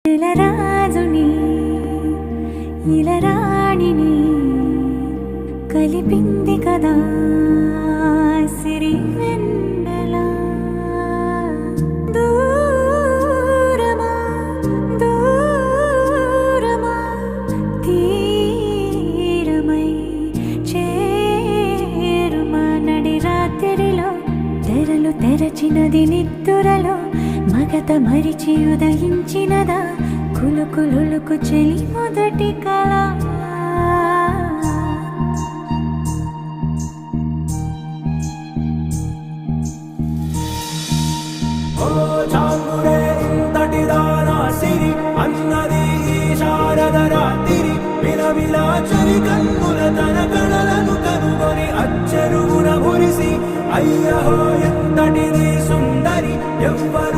రాజుని ఇలరాణిని కలిపింది కదా సిరి వెన్నెల. దూరమా దూరమా తీరమై చేరుమా నడి రాత్రిలో తెరలు తెరచినది నిద్దురలో మగత మరిచి ఉదయించినదా కులుకులులుకు చెలి మొదటి కళ. అన్నది శారద రాత్రి విలవిలా చలి కన్నుల తన కళలను కనుగొని అచ్చరుగున మురిసి అయ్యహో ఎంతటిది సుందరి ఎవ్వరు